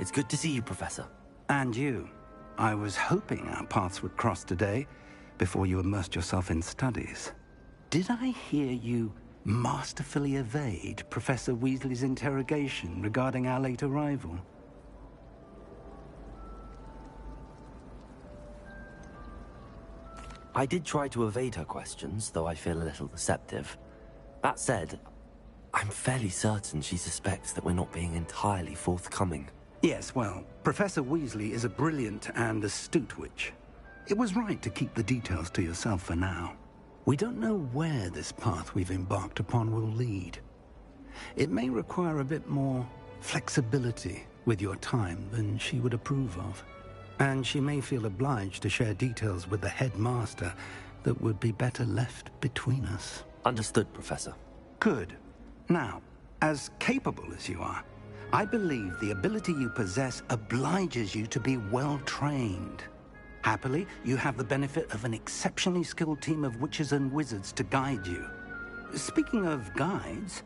It's good to see you, Professor. And you. I was hoping our paths would cross today, before you immersed yourself in studies. Did I hear you masterfully evade Professor Weasley's interrogation regarding our late arrival? I did try to evade her questions, though I feel a little deceptive. That said, I'm fairly certain she suspects that we're not being entirely forthcoming. Yes, well, Professor Weasley is a brilliant and astute witch. It was right to keep the details to yourself for now. We don't know where this path we've embarked upon will lead. It may require a bit more flexibility with your time than she would approve of. And she may feel obliged to share details with the headmaster that would be better left between us. Understood, Professor. Good. Now, as capable as you are, I believe the ability you possess obliges you to be well-trained. Happily, you have the benefit of an exceptionally skilled team of witches and wizards to guide you. Speaking of guides,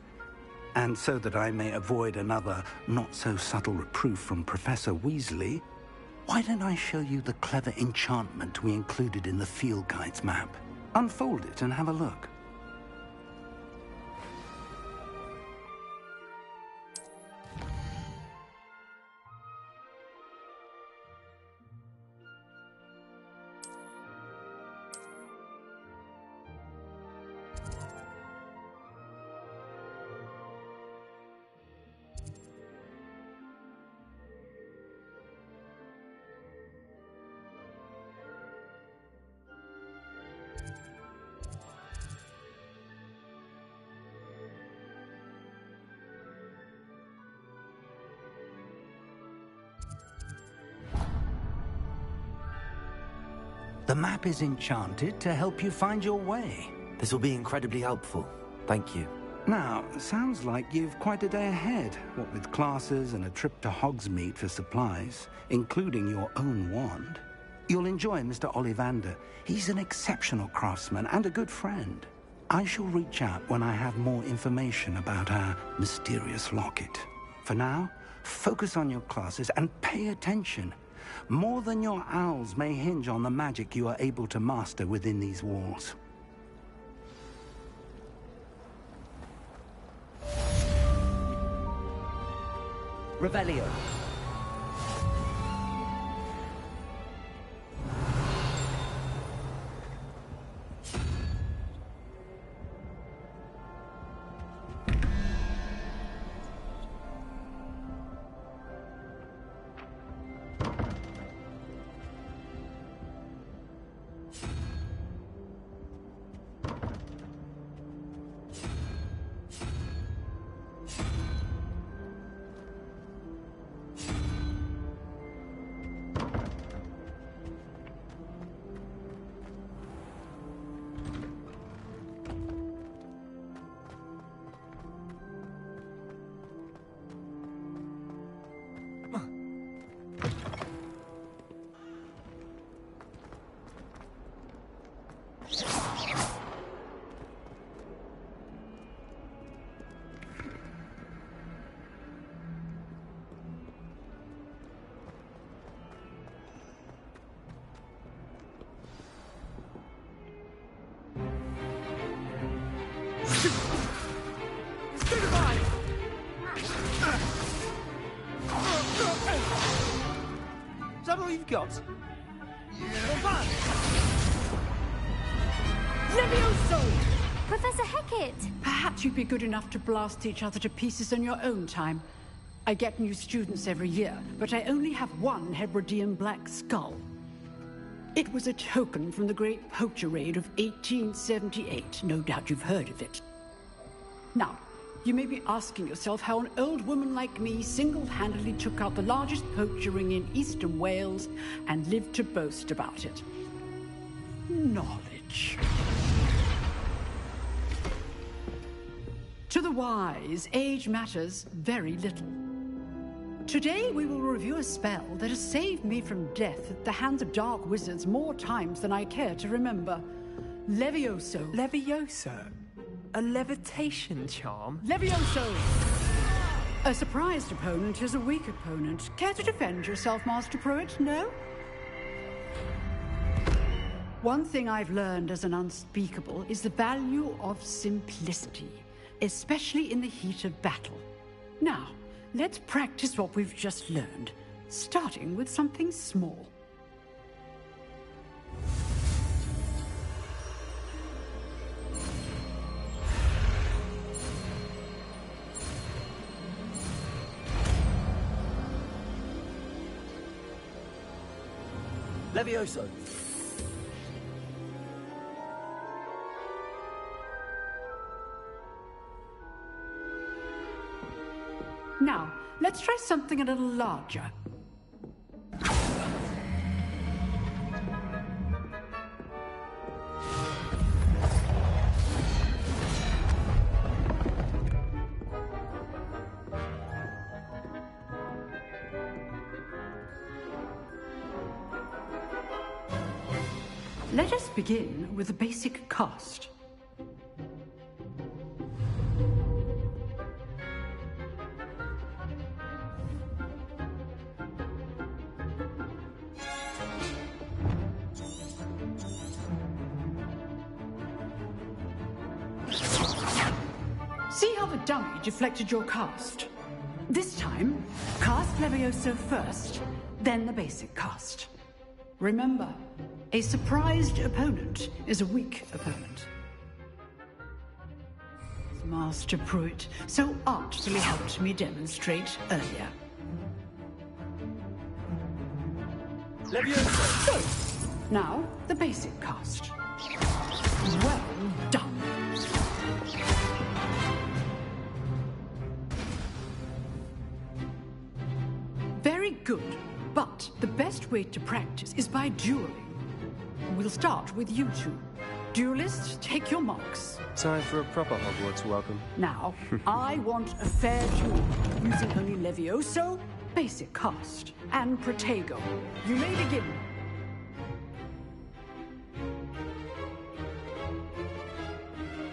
and so that I may avoid another not-so-subtle reproof from Professor Weasley, why don't I show you the clever enchantment we included in the field guide's map? Unfold it and have a look. The map is enchanted to help you find your way. This will be incredibly helpful. Thank you. Now, sounds like you've quite a day ahead, what with classes and a trip to Hogsmeade for supplies, including your own wand. You'll enjoy Mr. Ollivander. He's an exceptional craftsman and a good friend. I shall reach out when I have more information about our mysterious locket. For now, focus on your classes and pay attention. More than your owls may hinge on the magic you are able to master within these walls. Revelio. Is that all you've got? Levioso! Professor Hecat! Perhaps you'd be good enough to blast each other to pieces in your own time. I get new students every year, but I only have one Hebridean black skull. It was a token from the Great Poacher Raid of 1878. No doubt you've heard of it. Now, you may be asking yourself how an old woman like me single-handedly took out the largest poacher ring in eastern Wales and lived to boast about it. Knowledge. To the wise, age matters very little. Today we will review a spell that has saved me from death at the hands of dark wizards more times than I care to remember. Levioso. Levioso? A levitation charm? Levioso! A surprised opponent is a weak opponent. Care to defend yourself, Master Pruitt? No? One thing I've learned as an unspeakable is the value of simplicity, especially in the heat of battle. Now, let's practice what we've just learned, starting with something small. Levioso. Now, let's try something a little larger. Let us begin with the basic cast. See how the dummy deflected your cast? This time, cast Levioso first, then the basic cast. Remember, a surprised opponent is a weak opponent. Master Pruitt so artfully helped me demonstrate earlier. Levioso! Good. Now, the basic cast. Well done. Very good, but the best way to practice is by dueling. We'll start with you two. Duelists, take your marks. Time for a proper Hogwarts welcome. Now, I want a fair duel, using only Levioso, basic cast, and Protego. You may begin.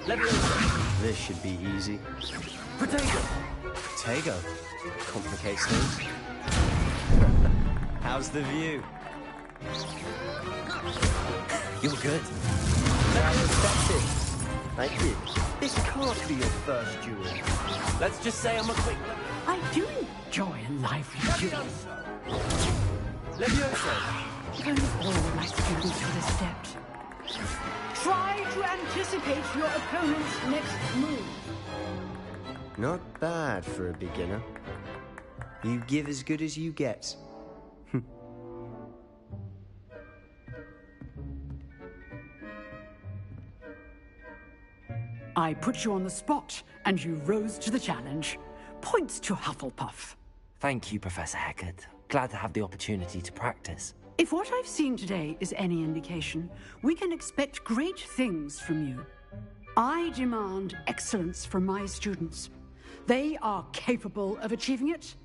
Levioso. This should be easy. Protego. Tego. Complicates things. How's the view? You're good. Thank you. This can't be your first duel. Let's just say I'm a quick... I do enjoy a lively duel. Levioso. If only all my students would have stepped. Try to anticipate your opponent's next move. Not bad for a beginner. You give as good as you get. I put you on the spot, and you rose to the challenge. Points to Hufflepuff. Thank you, Professor Hecat. Glad to have the opportunity to practice. If what I've seen today is any indication, we can expect great things from you. I demand excellence from my students. They are capable of achieving it,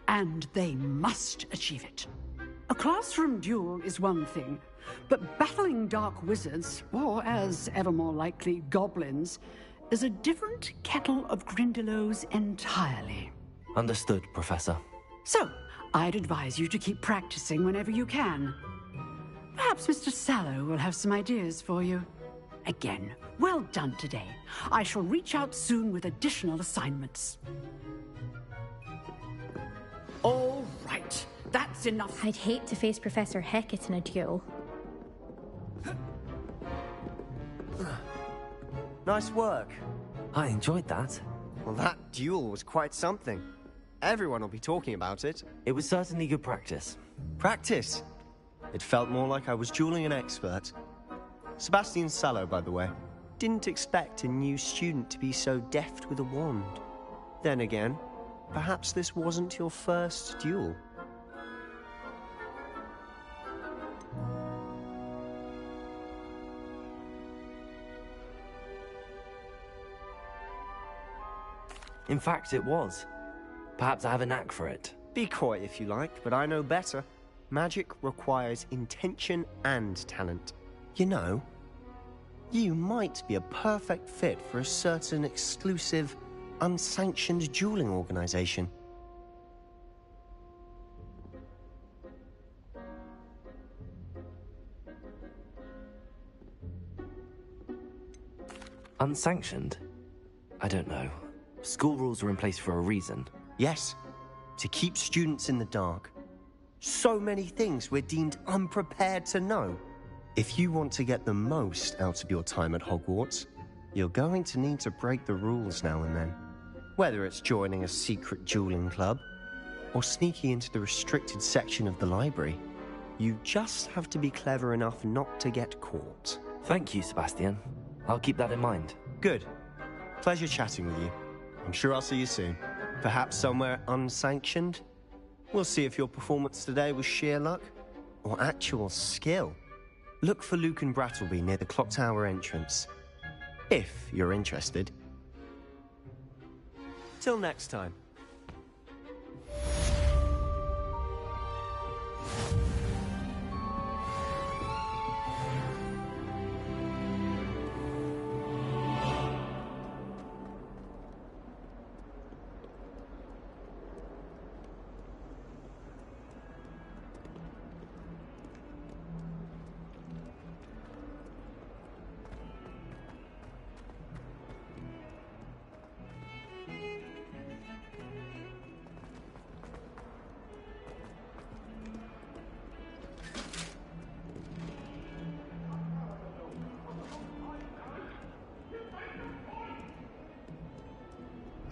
and they must achieve it. A classroom duel is one thing, but battling dark wizards, or as ever more likely, goblins, is a different kettle of Grindylows entirely. Understood, Professor. So, I'd advise you to keep practicing whenever you can. Perhaps Mr. Sallow will have some ideas for you. Again, well done today. I shall reach out soon with additional assignments. All right, that's enough. I'd hate to face Professor Hecat in a duel. Nice work. I enjoyed that. Well, that duel was quite something. Everyone will be talking about it. It was certainly good practice. Practice. It felt more like I was dueling an expert. Sebastian Sallow, by the way. Didn't expect a new student to be so deft with a wand. Then again, perhaps this wasn't your first duel. In fact, it was. Perhaps I have a knack for it. Be coy if you like, but I know better. Magic requires intention and talent. You know, you might be a perfect fit for a certain exclusive unsanctioned dueling organization. Unsanctioned? I don't know. School rules are in place for a reason. Yes, to keep students in the dark. So many things we're deemed unprepared to know. If you want to get the most out of your time at Hogwarts, you're going to need to break the rules now and then. Whether it's joining a secret dueling club, or sneaking into the restricted section of the library, you just have to be clever enough not to get caught. Thank you, Sebastian. I'll keep that in mind. Good. Pleasure chatting with you. I'm sure I'll see you soon. Perhaps somewhere unsanctioned? We'll see if your performance today was sheer luck or actual skill. Look for Luke and Brattleby near the clock tower entrance, if you're interested. Till next time.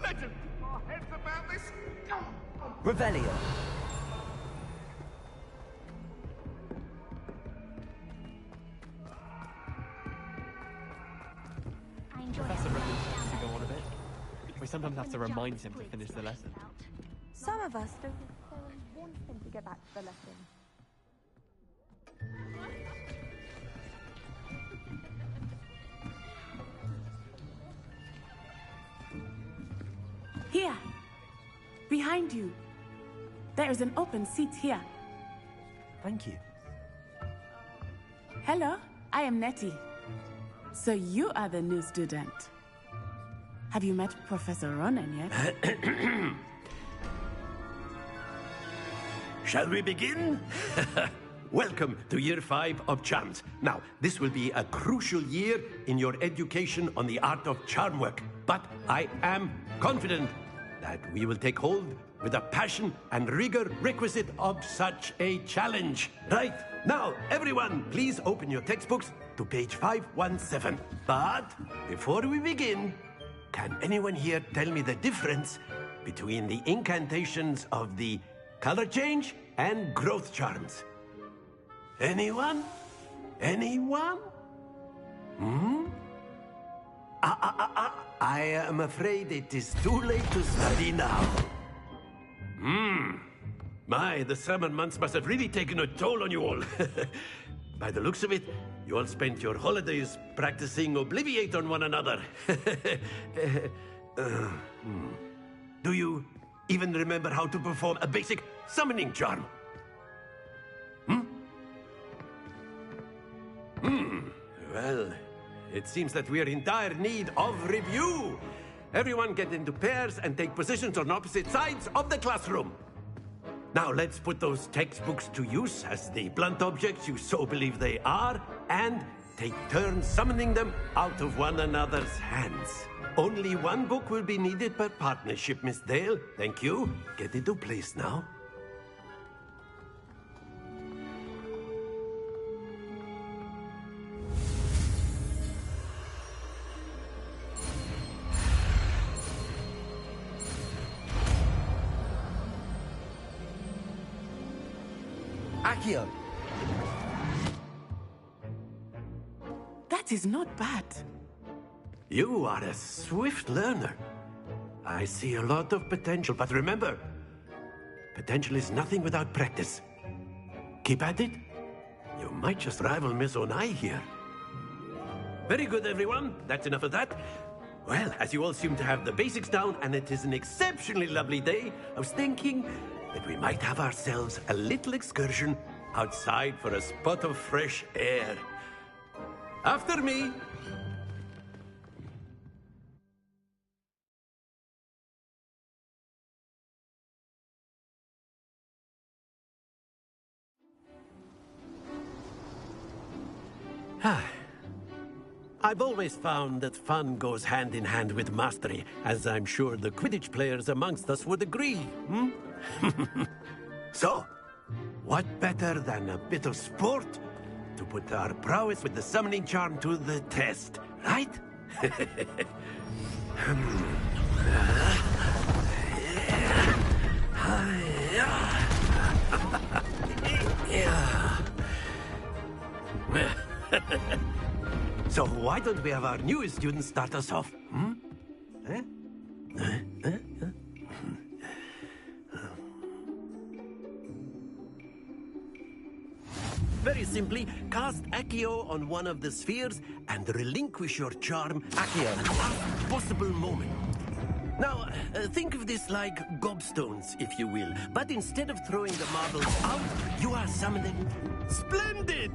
Legend! Our heads about this? Revelio. Professor refuses to go on a bit. We sometimes have to remind him to finish the lesson. Some of us don't necessarily want him to get back to the lesson. Here, behind you. There is an open seat here. Thank you. Hello, I am Nettie. So you are the new student. Have you met Professor Ronan yet? Shall we begin? Welcome to Year 5 of Charms. Now, this will be a crucial year in your education on the art of charm work. But I am confident that we will take hold with the passion and rigor requisite of such a challenge. Right, now, everyone, please open your textbooks to page 517. But before we begin, can anyone here tell me the difference between the incantations of the color change and growth charms? Anyone? Anyone? I am afraid it is too late to study now. My, the summer months must have really taken a toll on you all. By the looks of it, you all spent your holidays practicing Obliviate on one another. Do you even remember how to perform a basic summoning charm? Well, it seems that we are in dire need of review. Everyone get into pairs and take positions on opposite sides of the classroom. Now let's put those textbooks to use as the blunt objects you so believe they are, and take turns summoning them out of one another's hands. Only one book will be needed per partnership, Miss Dale. Thank you. Get into place now. Accio. That is not bad. You are a swift learner. I see a lot of potential, but remember, potential is nothing without practice. Keep at it. You might just rival Miss Onai here. Very good, everyone. That's enough of that. Well, as you all seem to have the basics down, and it is an exceptionally lovely day, I was thinking that we might have ourselves a little excursion outside for a spot of fresh air. After me. I've always found that fun goes hand in hand with mastery, as I'm sure the Quidditch players amongst us would agree, hmm? So, what better than a bit of sport to put our prowess with the summoning charm to the test, right? So why don't we have our newest student start us off? Hmm? Very simply, cast Accio on one of the spheres and relinquish your charm Accio at the last possible moment. Now, think of this like gobstones, if you will. But instead of throwing the marbles out, you are summoning... Splendid!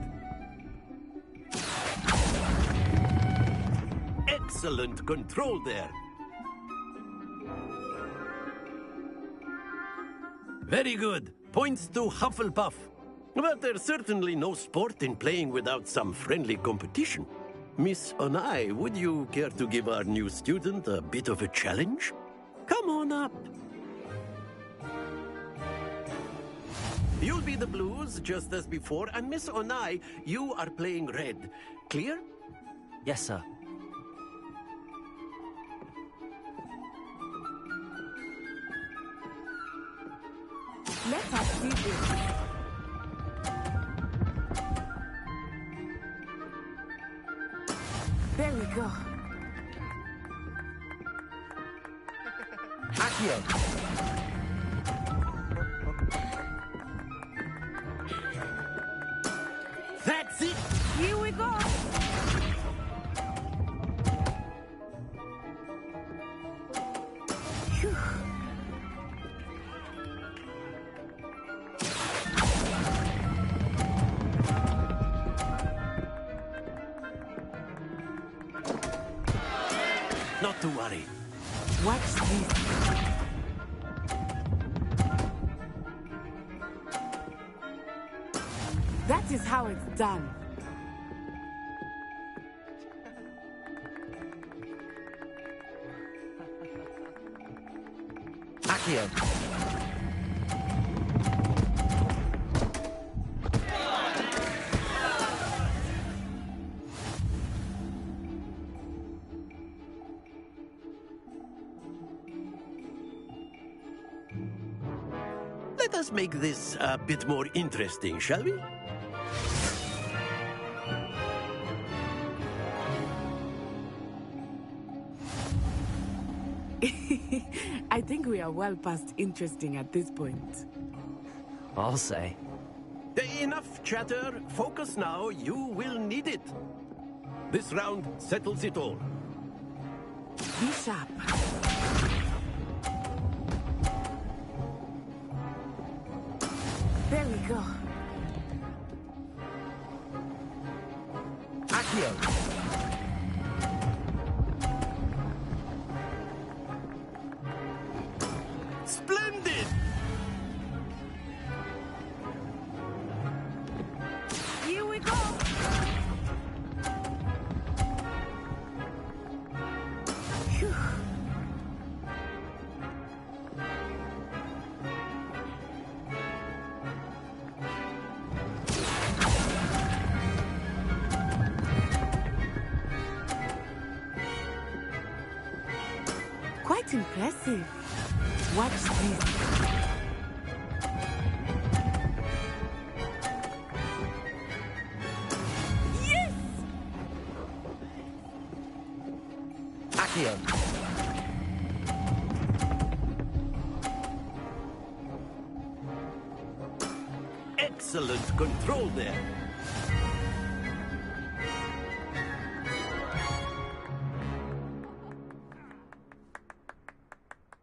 Excellent control there. Very good. Points to Hufflepuff. But there's certainly no sport in playing without some friendly competition. Miss Onai, would you care to give our new student a bit of a challenge? Come on up. You'll be the blues, just as before, and Miss Onai, you are playing red. Clear? Yes, sir. Let us see this. There we go. Accio. That's it! Here we go. Phew. Not to worry. Watch this. That is how it's done. Accio. Let us make this a bit more interesting, shall we? I think we are well past interesting at this point. I'll say. Enough chatter. Focus now. You will need it. This round settles it all. Be sharp. There we go. Accio. Splendid! Here we go. Phew. Quite impressive. Watch this. Yes! Accio. Excellent control there.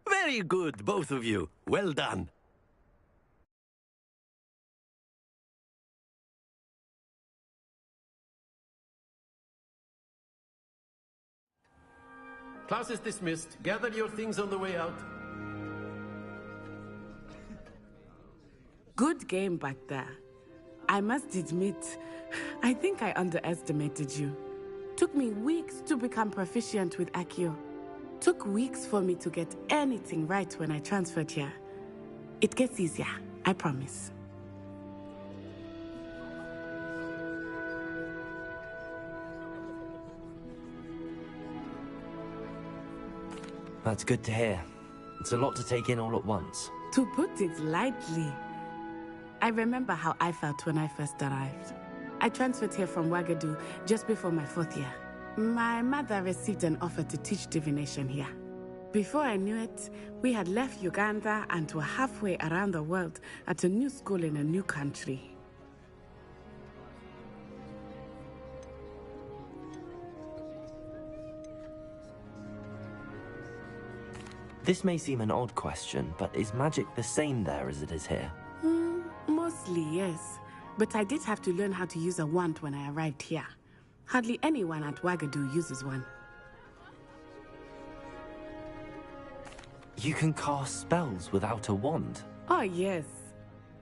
Very good, both of you. Well done. Class is dismissed. Gather your things on the way out. Good game back there. I must admit, I think I underestimated you. Took me weeks to become proficient with Accio. Took weeks for me to get anything right when I transferred here. It gets easier, I promise. That's good to hear. It's a lot to take in all at once. To put it lightly, I remember how I felt when I first arrived. I transferred here from Wagadu just before my 4th year. My mother received an offer to teach divination here. Before I knew it, we had left Uganda and were halfway around the world at a new school in a new country. This may seem an odd question, but is magic the same there as it is here? Mostly, yes. But I did have to learn how to use a wand when I arrived here. Hardly anyone at Wagadu uses one. You can cast spells without a wand? Oh, yes.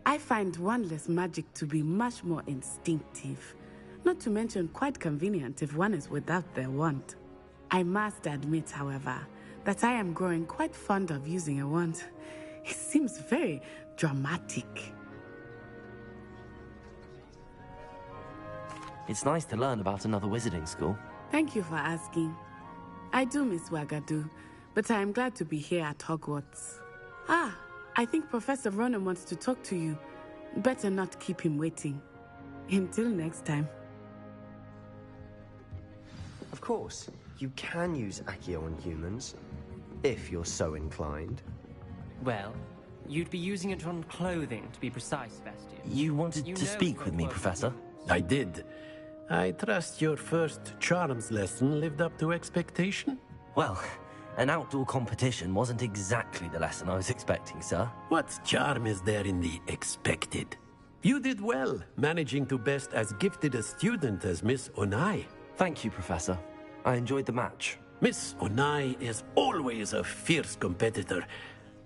I find wandless magic to be much more instinctive. Not to mention quite convenient if one is without their wand. I must admit, however, that I am growing quite fond of using a wand. It seems very dramatic. It's nice to learn about another wizarding school. Thank you for asking. I do miss Wagadu, but I am glad to be here at Hogwarts. Ah, I think Professor Ronan wants to talk to you. Better not keep him waiting. Until next time. Of course, you can use Accio on humans, if you're so inclined. Well, you'd be using it on clothing, to be precise, Sebastian. You wanted to speak with me, Professor? I did. I trust your first charms lesson lived up to expectation? Well, an outdoor competition wasn't exactly the lesson I was expecting, sir. What charm is there in the expected? You did well, managing to best as gifted a student as Miss Onai. Thank you, Professor. I enjoyed the match. Miss Onai is always a fierce competitor,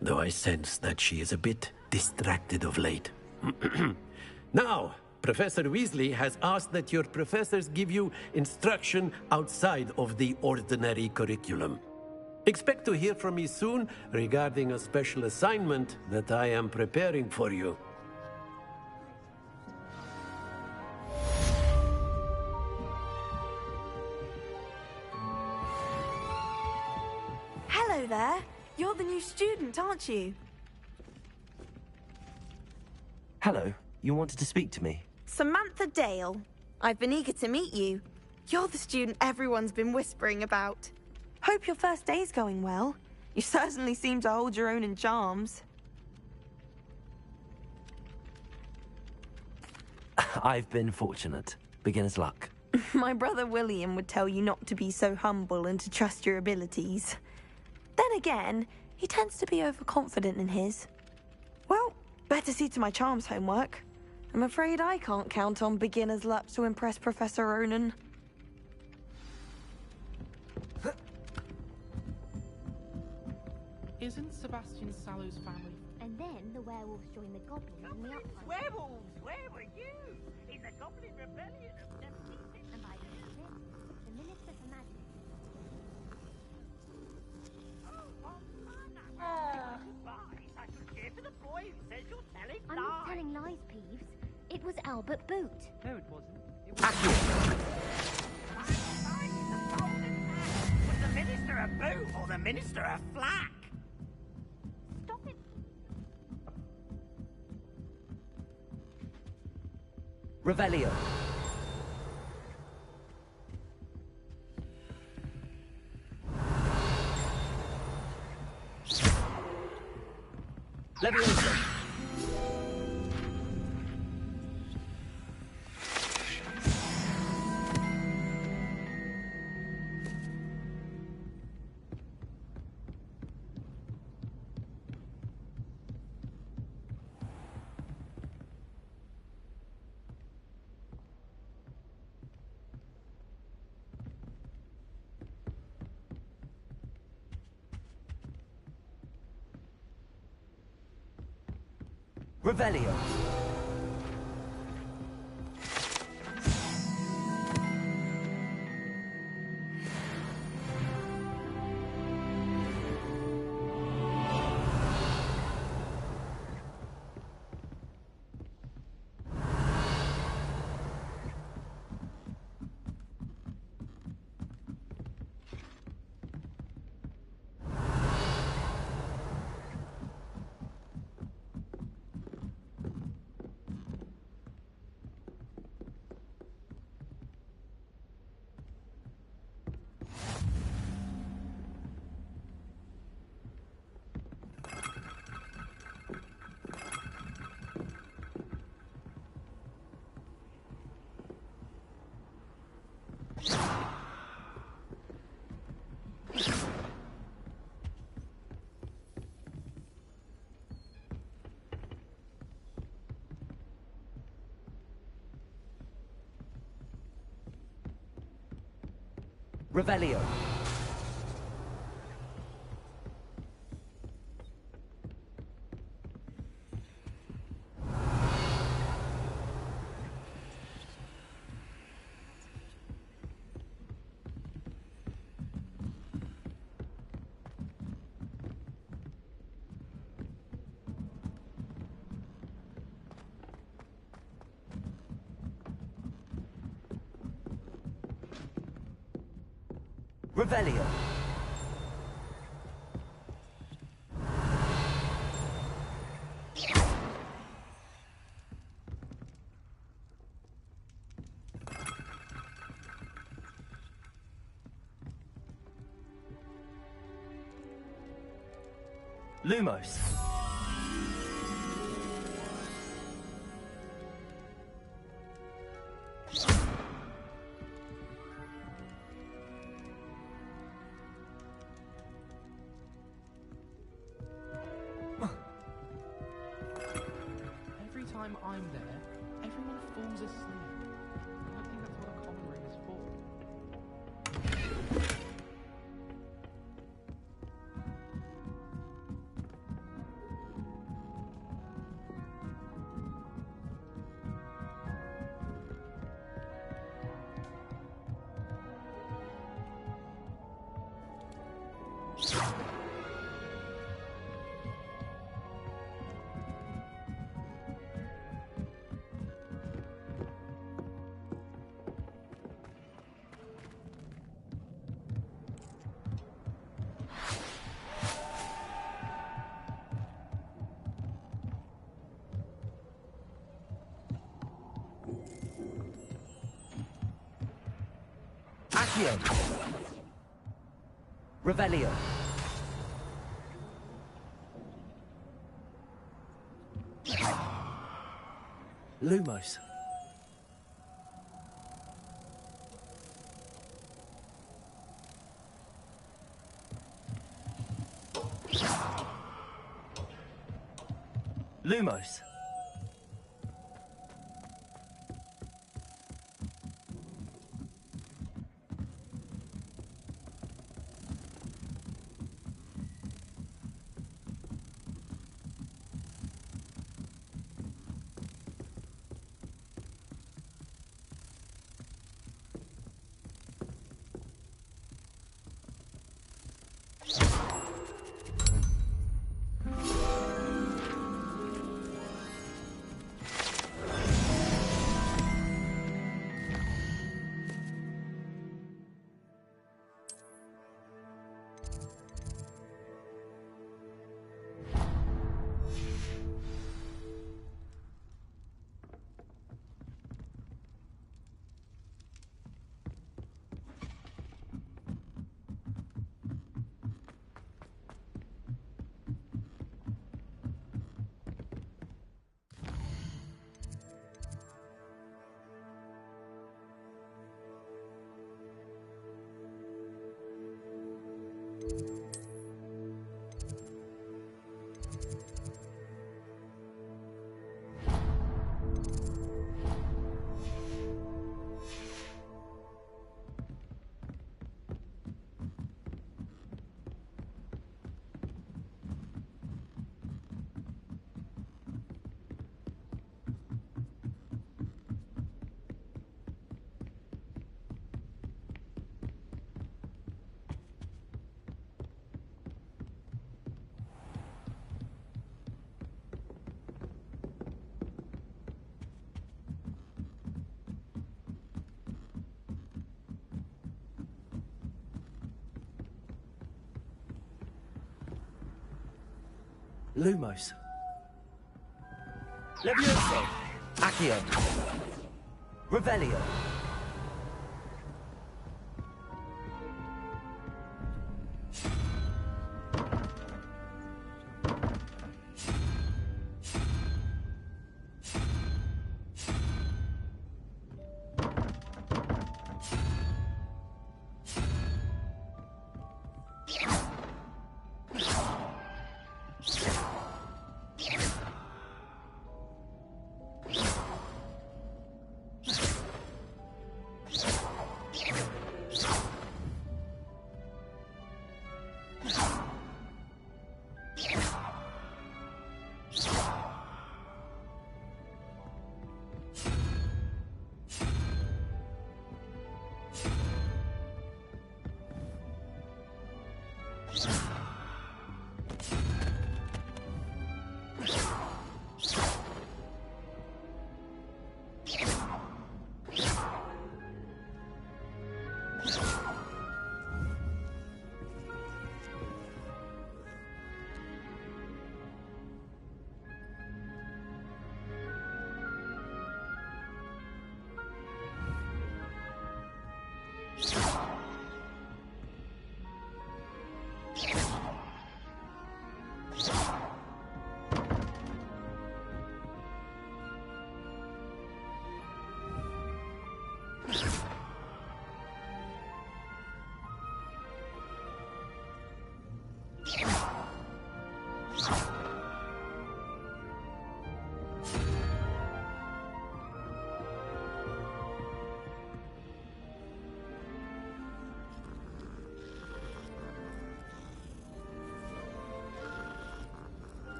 though I sense that she is a bit distracted of late. Now, Professor Weasley has asked that your professors give you instruction outside of the ordinary curriculum. Expect to hear from me soon regarding a special assignment that I am preparing for you. Hello there. You're the new student, aren't you? Hello. You wanted to speak to me? Samantha Dale. I've been eager to meet you. You're the student everyone's been whispering about. Hope your first day's going well. You certainly seem to hold your own in charms. I've been fortunate. Beginner's luck. My brother William would tell you not to be so humble and to trust your abilities. Then again, he tends to be overconfident in his. Well, better see to my charms homework. I'm afraid I can't count on beginner's luck to impress Professor Ronan. Isn't Sebastian Sallow's family? And then the werewolves joined the goblins in the uprising. Werewolves, where were you? In the Goblin Rebellion of 17... And by the end of it, the Minister for Magic. I should care for the boy who says you're telling I'm lies. not telling lies, Peeves. It was Albert Boot. No, it wasn't. It Was the Minister a boot or the Minister a flack? Stop it. Revelio. Leviosa. Revelio. Revelio. Revelio. Lumos. Every time I'm there, everyone falls asleep. I don't think that's what a common room is for. Accio. Revelio. Lumos. Lumos. Lumos. Levioso. Accio. Revelio.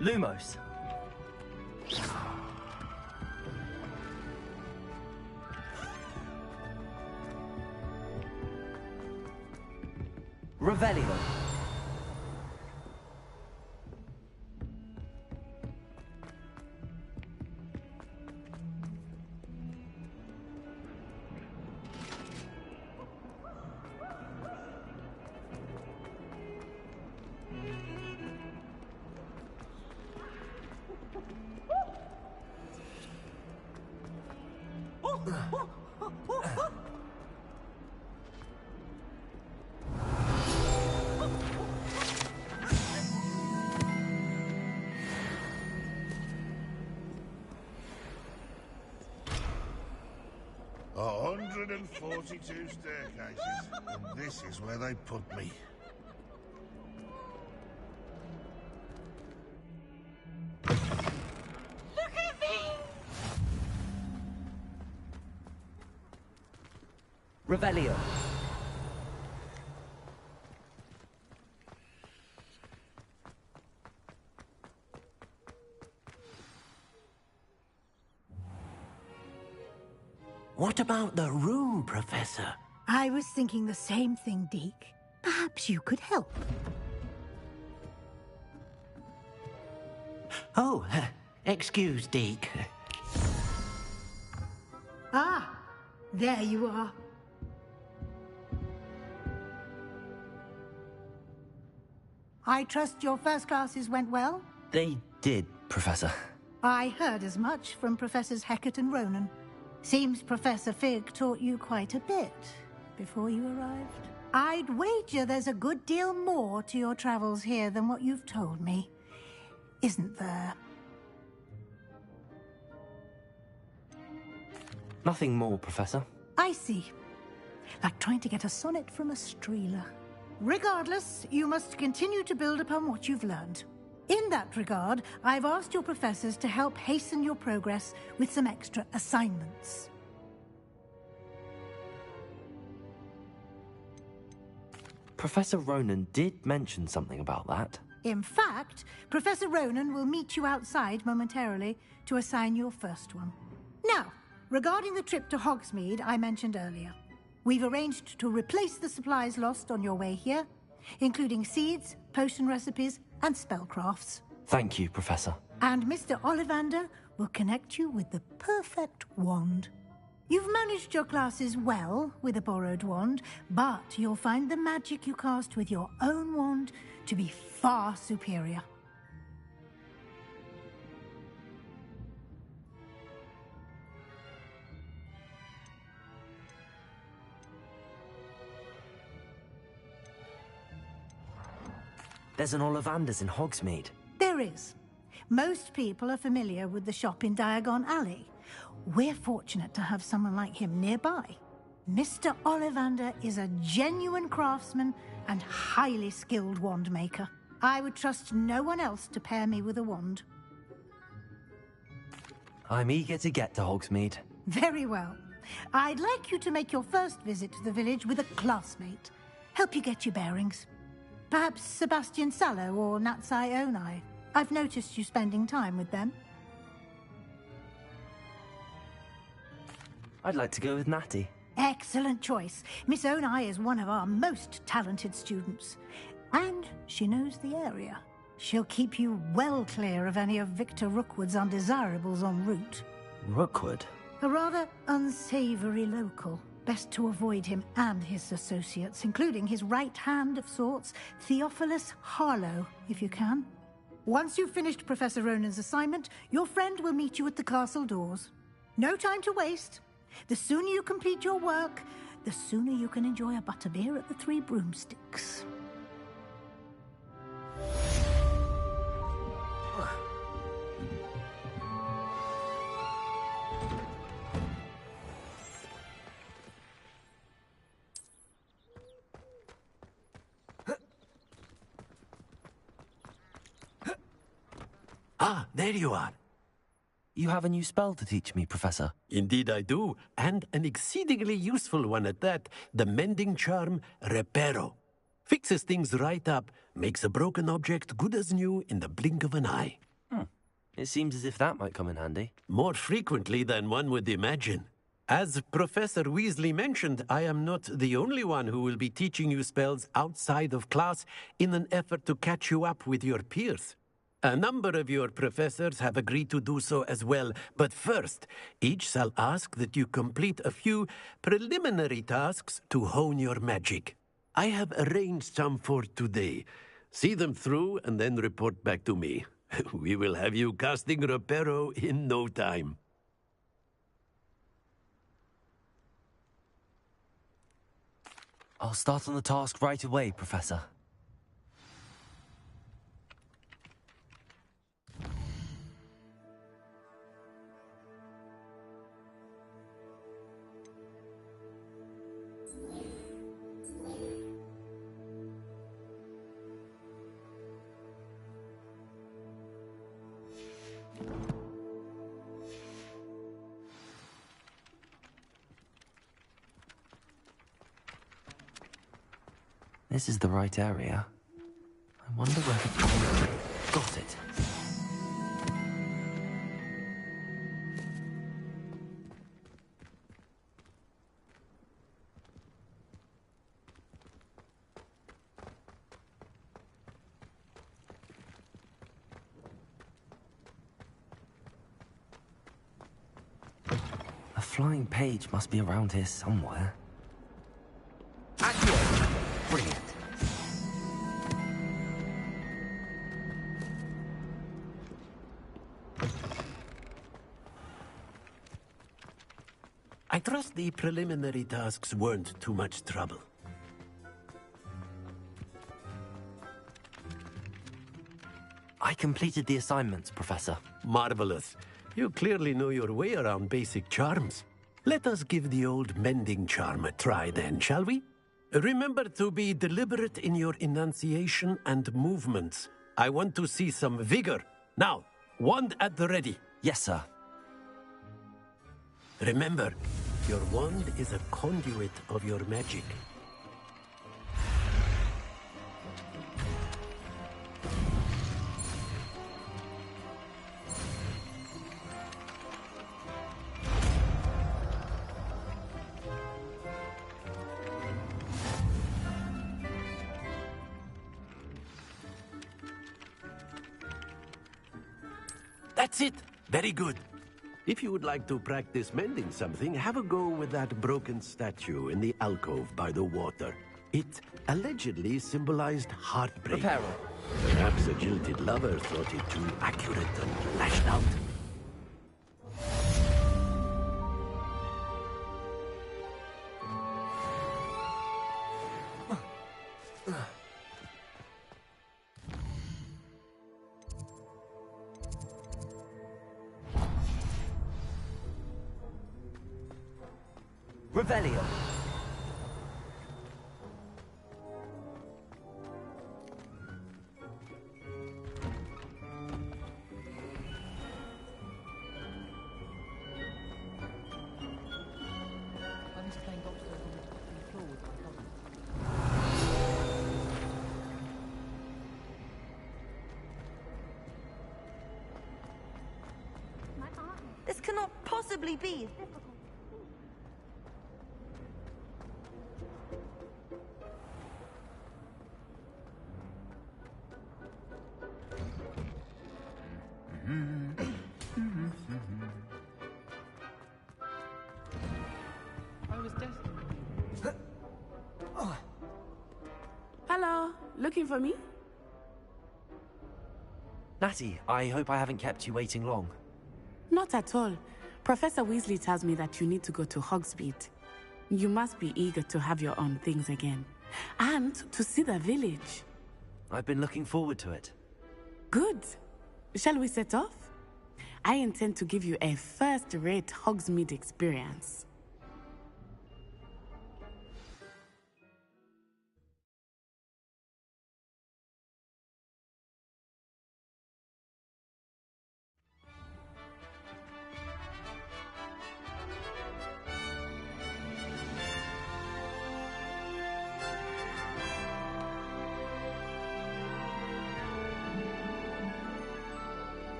Lumos. Revelio. A 142 staircases, and this is where they put me. Look at me! Revelio. What about the room, Professor? I was thinking the same thing, Deke. Perhaps you could help. Oh, excuse, Deke. Ah, there you are. I trust your first classes went well? They did, Professor. I heard as much from Professors Hecat and Ronan. Seems Professor Fig taught you quite a bit before you arrived. I'd wager there's a good deal more to your travels here than what you've told me. Isn't there? Nothing more, Professor. I see. Like trying to get a sonnet from a streeler. Regardless, you must continue to build upon what you've learned. In that regard, I've asked your professors to help hasten your progress with some extra assignments. Professor Ronan did mention something about that. In fact, Professor Ronan will meet you outside momentarily to assign your first one. Now, regarding the trip to Hogsmeade I mentioned earlier, we've arranged to replace the supplies lost on your way here, including seeds, potion recipes, and spellcrafts. Thank you, Professor. And Mr. Ollivander will connect you with the perfect wand. You've managed your classes well with a borrowed wand, but you'll find the magic you cast with your own wand to be far superior. There's an Ollivander's in Hogsmeade. There is. Most people are familiar with the shop in Diagon Alley. We're fortunate to have someone like him nearby. Mr. Ollivander is a genuine craftsman and highly skilled wand maker. I would trust no one else to pair me with a wand. I'm eager to get to Hogsmeade. Very well. I'd like you to make your first visit to the village with a classmate. Help you get your bearings. Perhaps Sebastian Sallow or Natsai Onai. I've noticed you spending time with them. I'd like to go with Natty. Excellent choice. Miss Onai is one of our most talented students. And she knows the area. She'll keep you well clear of any of Victor Rookwood's undesirables en route. Rookwood? A rather unsavory local. Best to avoid him and his associates, including his right hand of sorts, Theophilus Harlow, if you can. Once you've finished Professor Ronan's assignment, your friend will meet you at the castle doors. No time to waste. The sooner you complete your work, the sooner you can enjoy a butterbeer at the Three Broomsticks. Ah, there you are. You have a new spell to teach me, Professor. Indeed I do, and an exceedingly useful one at that. The mending charm, Reparo. Fixes things right up, makes a broken object good as new in the blink of an eye. It seems as if that might come in handy. More frequently than one would imagine. As Professor Weasley mentioned, I am not the only one who will be teaching you spells outside of class in an effort to catch you up with your peers. A number of your professors have agreed to do so as well, but first, each shall ask that you complete a few preliminary tasks to hone your magic. I have arranged some for today. See them through and then report back to me. We will have you casting Reparo in no time. I'll start on the task right away, Professor. This is the right area. I wonder where the... Got it. A flying page must be around here somewhere. Accio! Brilliant. I trust the preliminary tasks weren't too much trouble. I completed the assignments, Professor. Marvelous. You clearly know your way around basic charms. Let us give the old mending charm a try then, shall we? Remember to be deliberate in your enunciation and movements. I want to see some vigor. Now, wand at the ready. Yes, sir. Remember, your wand is a conduit of your magic. That's it. Very good. If you would like to practice mending something, have a go with that broken statue in the alcove by the water. It allegedly symbolized heartbreak. Reparo. Perhaps a jilted lover thought it too accurate and lashed out. Revelio. This cannot possibly be. I was destined. Hello, looking for me? Natty, I hope I haven't kept you waiting long. Not at all. Professor Weasley tells me that you need to go to Hogsmeade. You must be eager to have your own things again. And to see the village. I've been looking forward to it. Good. Shall we set off? I intend to give you a first-rate Hogsmeade experience.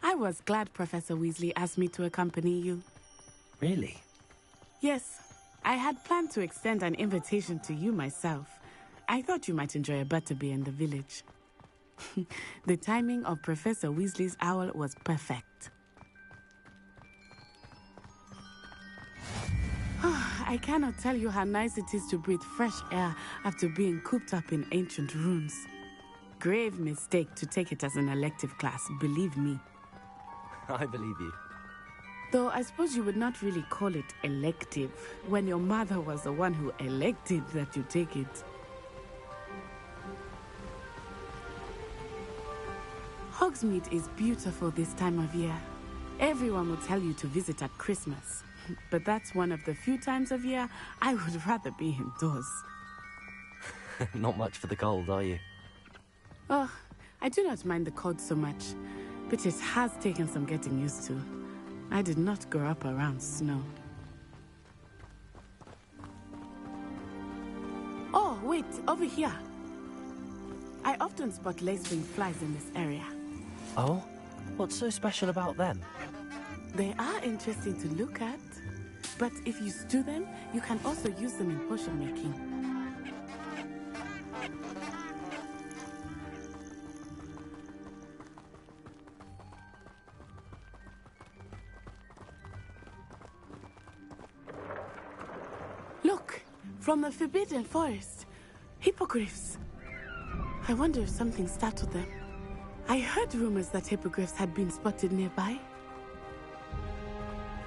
I was glad Professor Weasley asked me to accompany you. Really? Yes, I had planned to extend an invitation to you myself. I thought you might enjoy a butterbeer in the village. The timing of Professor Weasley's owl was perfect. I cannot tell you how nice it is to breathe fresh air after being cooped up in ancient ruins. Grave mistake to take it as an elective class, believe me. I believe you. Though I suppose you would not really call it elective when your mother was the one who elected that you take it. Hogsmeade is beautiful this time of year. Everyone will tell you to visit at Christmas. But that's one of the few times of year I would rather be indoors. Not much for the cold, are you? Oh, I do not mind the cold so much, but it has taken some getting used to. I did not grow up around snow. Oh, wait, over here. I often spot lacewing flies in this area. Oh? What's so special about them? They are interesting to look at, but if you stew them, you can also use them in potion making. Look, from the Forbidden Forest, hippogriffs. I wonder if something startled them. I heard rumors that hippogriffs had been spotted nearby.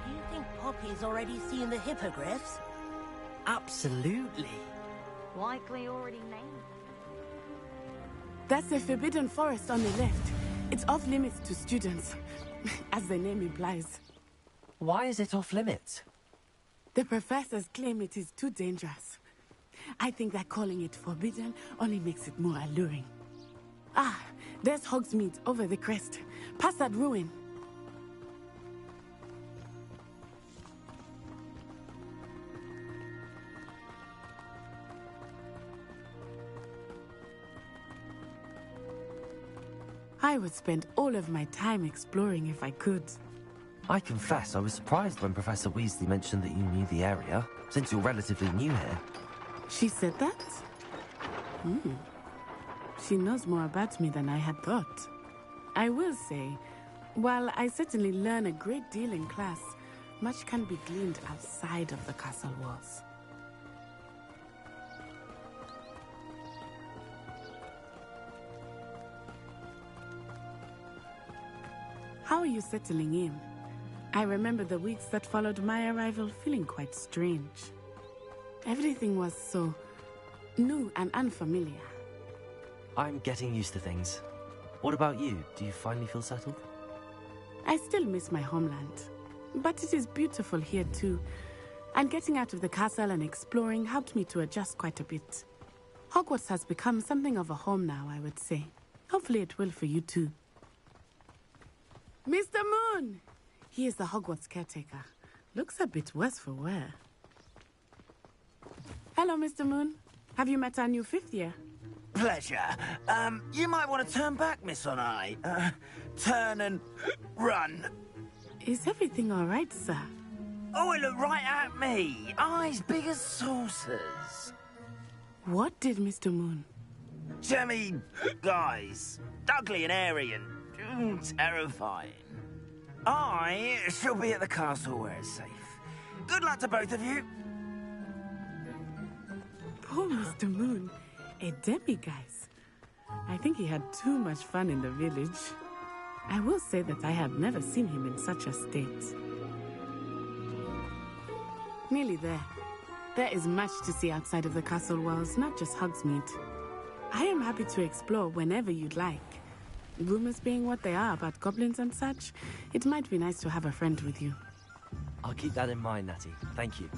Do you think Poppy's already seen the hippogriffs? Absolutely. Likely already named. That's the Forbidden Forest on the left. It's off limits to students, as the name implies. Why is it off limits? The professors claim it is too dangerous. I think that calling it forbidden only makes it more alluring. Ah, there's Hogsmeade over the crest. Past that ruin. I would spend all of my time exploring if I could. I confess I was surprised when Professor Weasley mentioned that you knew the area, since you're relatively new here. She said that? She knows more about me than I had thought. I will say, while I certainly learn a great deal in class, much can be gleaned outside of the castle walls. How are you settling in? I remember the weeks that followed my arrival feeling quite strange. Everything was so new and unfamiliar. I'm getting used to things. What about you? Do you finally feel settled? I still miss my homeland, but it is beautiful here too. And getting out of the castle and exploring helped me to adjust quite a bit. Hogwarts has become something of a home now, I would say. Hopefully it will for you too. Mr. Moon! He is the Hogwarts caretaker. Looks a bit worse for wear. Hello, Mr. Moon. Have you met our new fifth year? Pleasure. You might want to turn back, Miss Onai. Turn and run. Is everything all right, sir? Oh, it looked right at me. Eyes big as saucers. What did Mr. Moon? Jemmy guys. Ugly and airy and terrifying. I shall be at the castle where it's safe. Good luck to both of you. Poor Mr. Moon. A demiguise. I think he had too much fun in the village. I will say that I have never seen him in such a state. Nearly there. There is much to see outside of the castle walls, not just Hogsmeade. I am happy to explore whenever you'd like. Rumors being what they are about goblins and such, it might be nice to have a friend with you. I'll keep that in mind, Natty. Thank you.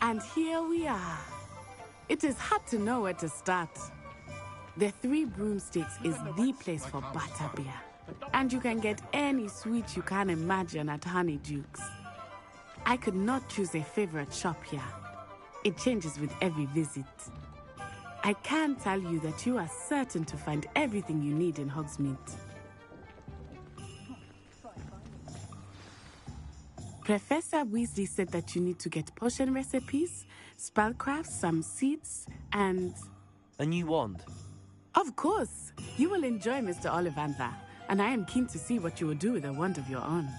And here we are. It is hard to know where to start. The Three Broomsticks is the place for butterbeer. And you can get any sweet you can imagine at Honeydukes. I could not choose a favorite shop here. It changes with every visit. I can tell you that you are certain to find everything you need in Hogsmeade. Professor Weasley said that you need to get potion recipes, spellcraft, some seeds, and... A new wand? Of course! You will enjoy Mr. Ollivander, and I am keen to see what you will do with a wand of your own.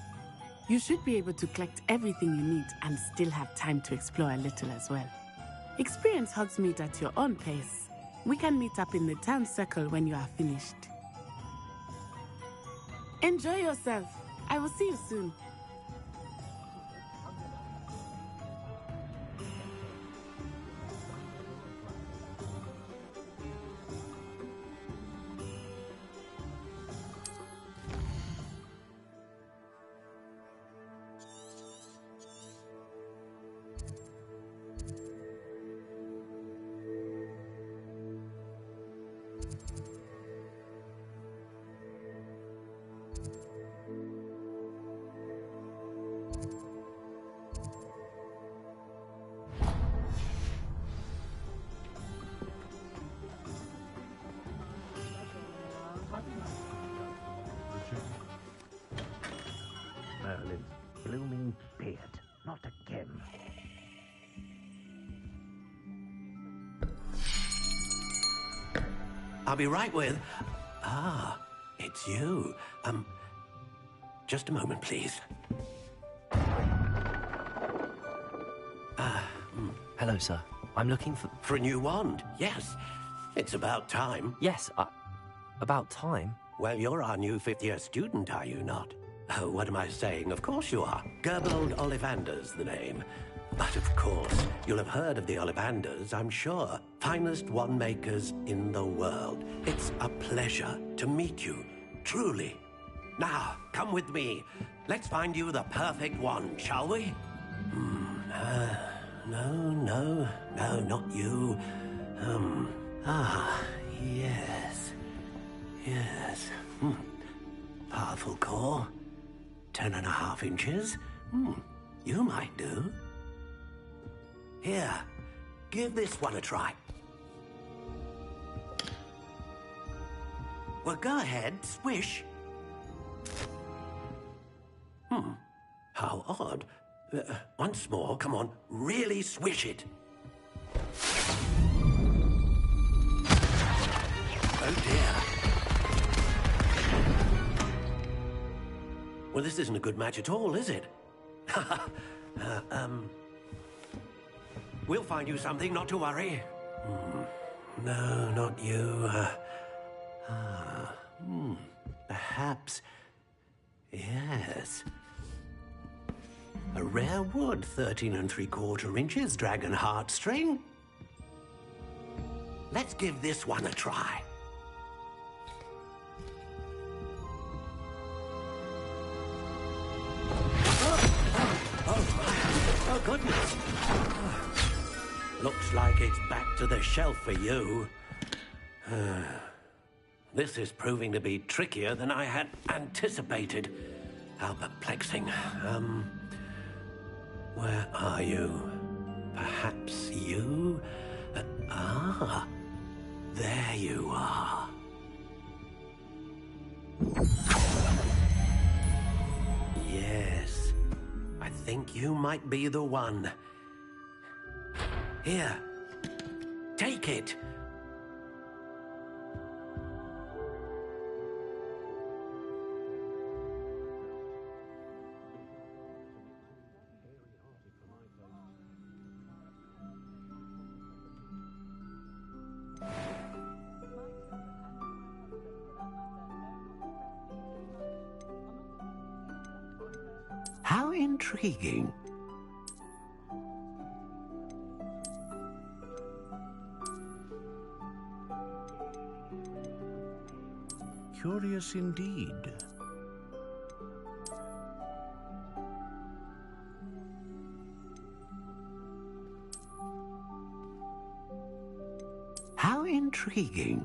You should be able to collect everything you need and still have time to explore a little as well. Experience Hogsmeade at your own pace. We can meet up in the town circle when you are finished. Enjoy yourself. I will see you soon. Merlin's blooming beard. Not again. I'll be right with... Ah, it's you. Just a moment, please. Hello, sir. I'm looking for... For a new wand, yes. It's about time. Yes, about time? Well, you're our new fifth-year student, are you not? Oh, what am I saying? Of course you are. Gerbold Ollivander's the name. But of course, you'll have heard of the Ollivanders, I'm sure. Finest wand makers in the world. It's a pleasure to meet you, truly. Now, come with me. Let's find you the perfect wand, shall we? No, not you. Yes. Powerful core. 10.5 inches. You might do. Here, give this one a try. Well, go ahead, swish. How odd. Once more, come on, really swish it. Oh dear. Well, this isn't a good match at all, is it? We'll find you something, not to worry. No, not you. Perhaps... Yes. A rare wood, 13 3/4 inches, dragon heartstring. Let's give this one a try. Oh, goodness. Looks like it's back to the shelf for you. This is proving to be trickier than I had anticipated. How perplexing. Where are you? Perhaps you? There you are. Yes. I think you might be the one. Here, take it. How intriguing. Curious indeed. How intriguing.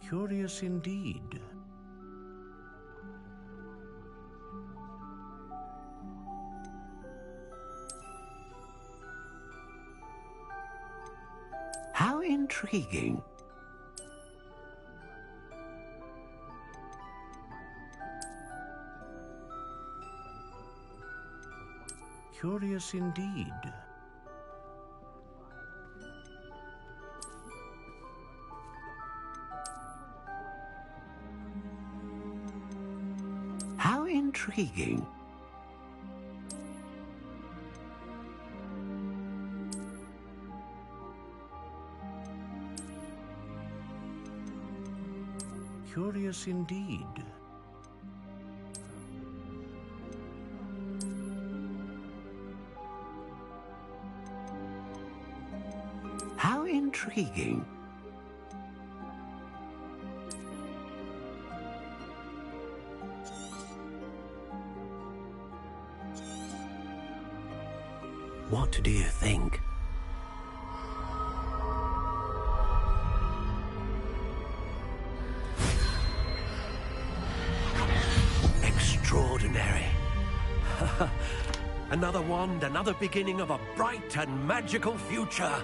Curious indeed. How intriguing. Curious indeed. How intriguing. Curious indeed. How intriguing. What do you think? Extraordinary. Another wand, another beginning of a bright and magical future.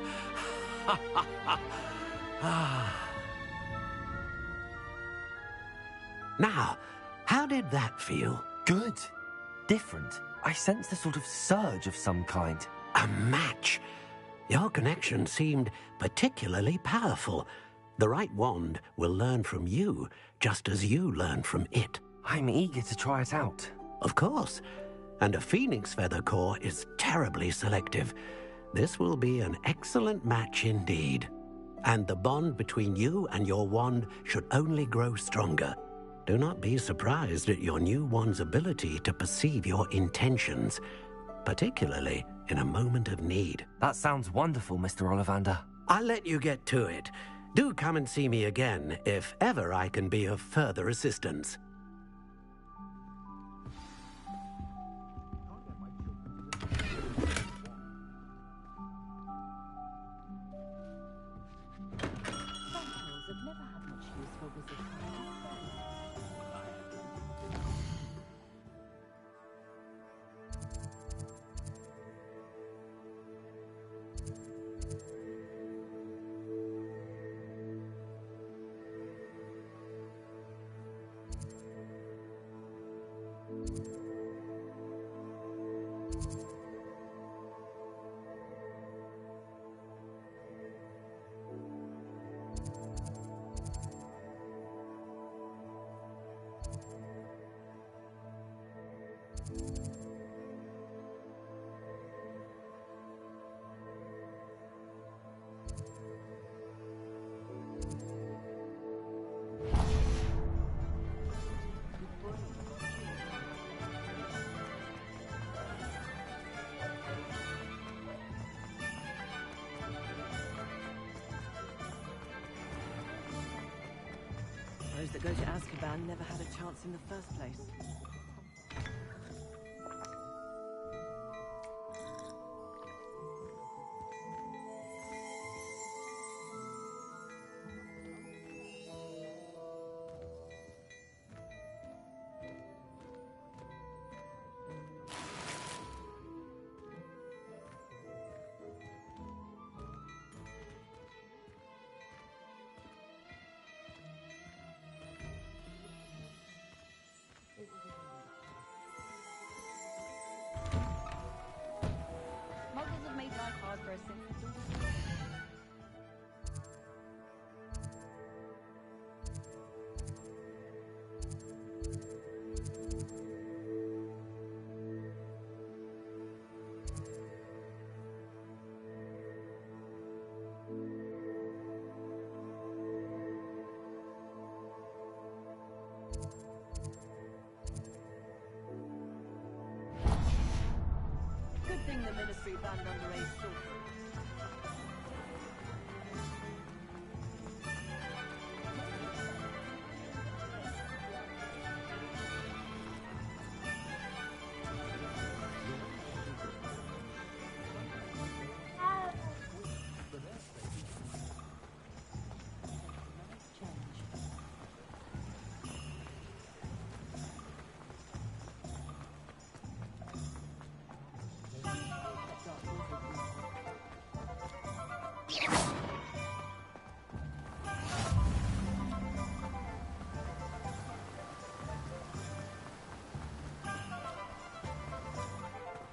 Now, how did that feel? Good. Different. I sensed a sort of surge of some kind. A match. Your connection seemed particularly powerful. The right wand will learn from you, just as you learn from it. I'm eager to try it out. Of course. And a phoenix feather core is terribly selective. This will be an excellent match indeed. And the bond between you and your wand should only grow stronger. Do not be surprised at your new wand's ability to perceive your intentions, particularly in a moment of need. That sounds wonderful, Mr. Ollivander. I'll let you get to it. Do come and see me again if ever I can be of further assistance. Those that go to Azkaban never had a chance in the first place. sorcery banned underage sorcery.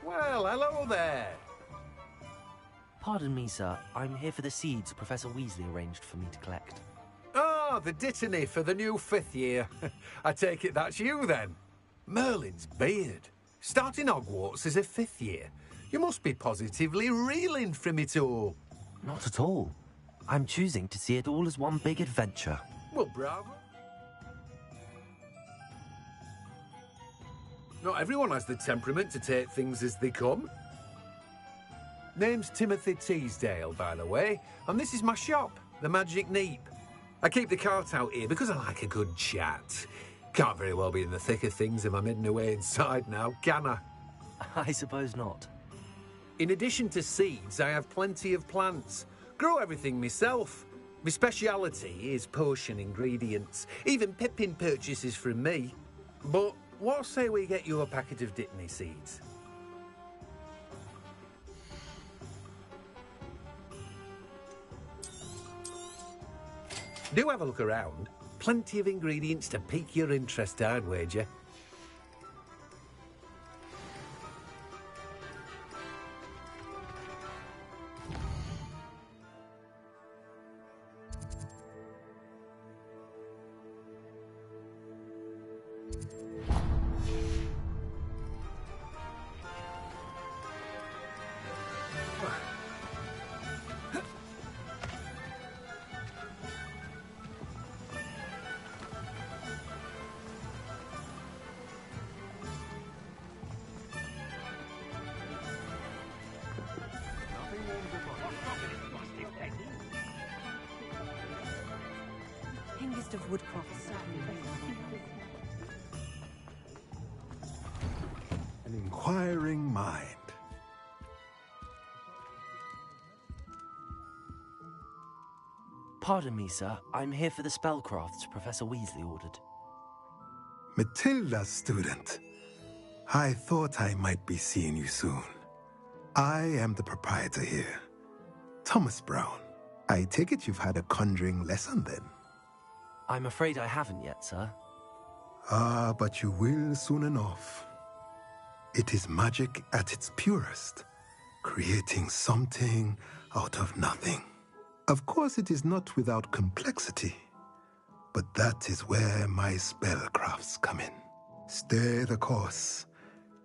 Well, hello there. Pardon me, sir. I'm here for the seeds Professor Weasley arranged for me to collect. Ah, the dittany for the new 5th year. I take it that's you, then. Merlin's beard. Starting Hogwarts as a 5th year. You must be positively reeling from it all. Not at all. I'm choosing to see it all as one big adventure. Well, bravo. Not everyone has the temperament to take things as they come. Name's Timothy Teasdale, by the way, and this is my shop, the Magic Neep. I keep the cart out here because I like a good chat. Can't very well be in the thick of things if I'm hidden away inside now, can I? I suppose not. In addition to seeds, I have plenty of plants. Grow everything myself. My speciality is potion ingredients. Even Pippin purchases from me. But what say we get you a packet of dittany seeds? Do have a look around. Plenty of ingredients to pique your interest, I'd wager. Hingest of Woodcroft. An inquiring mind. Pardon me, sir. I'm here for the spellcrafts Professor Weasley ordered. Matilda's student. I thought I might be seeing you soon. I am the proprietor here, Thomas Brown. I take it you've had a conjuring lesson then? I'm afraid I haven't yet, sir. Ah, but you will soon enough. It is magic at its purest, creating something out of nothing. Of course, it is not without complexity, but that is where my spellcrafts come in. Stay the course,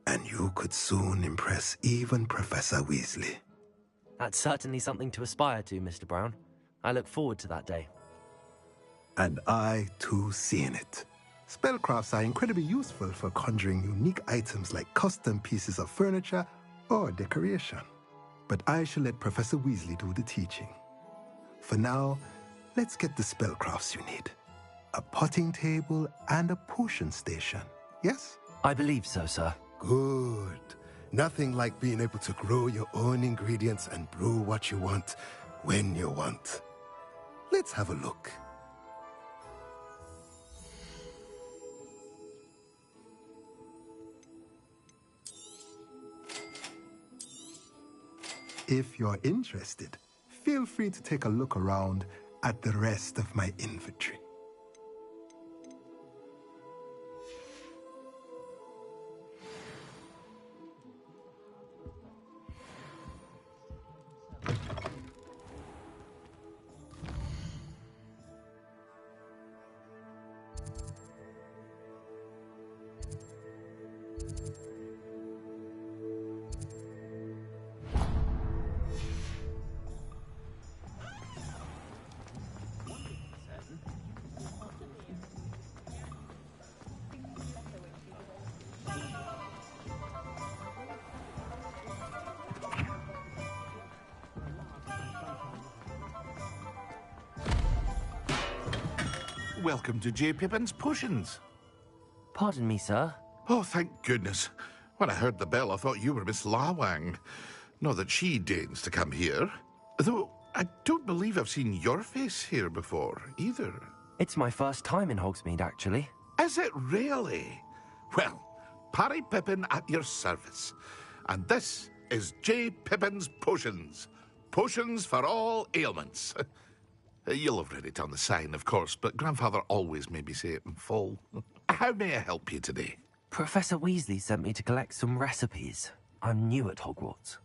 and you could soon impress even Professor Weasley. That's certainly something to aspire to, Mr. Brown. I look forward to that day. And I, too, seeing it. Spellcrafts are incredibly useful for conjuring unique items like custom pieces of furniture or decoration. But I shall let Professor Weasley do the teaching. For now, let's get the spellcrafts you need. A potting table and a potion station, yes? I believe so, sir. Good. Nothing like being able to grow your own ingredients and brew what you want when you want. Let's have a look. If you're interested, feel free to take a look around at the rest of my inventory. welcome to J. Pippin's Potions. Pardon me, sir. Oh, thank goodness. When I heard the bell, I thought you were Miss Lawang. Not that she deigns to come here. Though, I don't believe I've seen your face here before, either. It's my first time in Hogsmeade, actually. Is it really? Well, Parry Pippin at your service. And this is J. Pippin's Potions. Potions for all ailments. You'll have read it on the sign, of course, but Grandfather always made me say it in full. How may I help you today? Professor Weasley sent me to collect some recipes. I'm new at Hogwarts.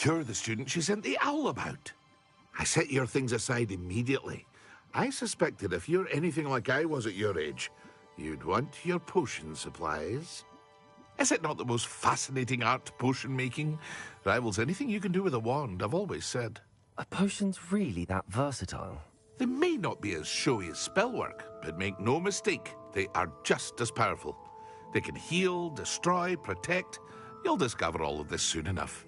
You're the student she sent the owl about. I set your things aside immediately. I suspected if you're anything like I was at your age, you'd want your potion supplies. Is it not the most fascinating art, potion making? Rivals anything you can do with a wand, I've always said. Are potions really that versatile? They may not be as showy as spellwork, but make no mistake, they are just as powerful. They can heal, destroy, protect. You'll discover all of this soon enough.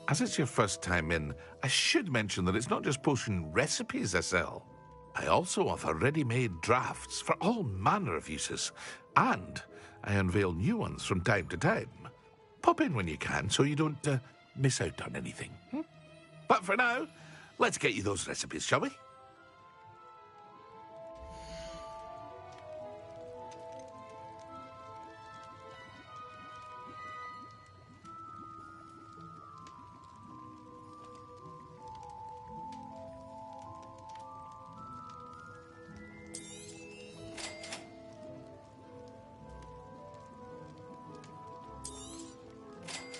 As it's your first time in, I should mention that it's not just potion recipes I sell. I also offer ready-made drafts for all manner of uses, and I unveil new ones from time to time. Pop in when you can so you don't miss out on anything. But for now, let's get you those recipes, shall we?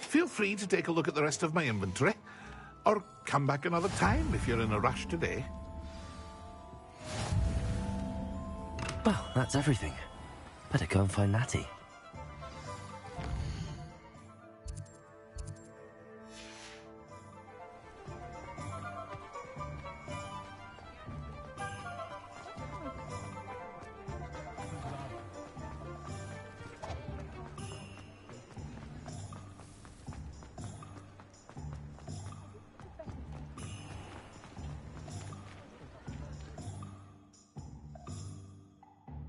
Feel free to take a look at the rest of my inventory, or come back another time if you're in a rush today. Well, that's everything. Better go and find Natty.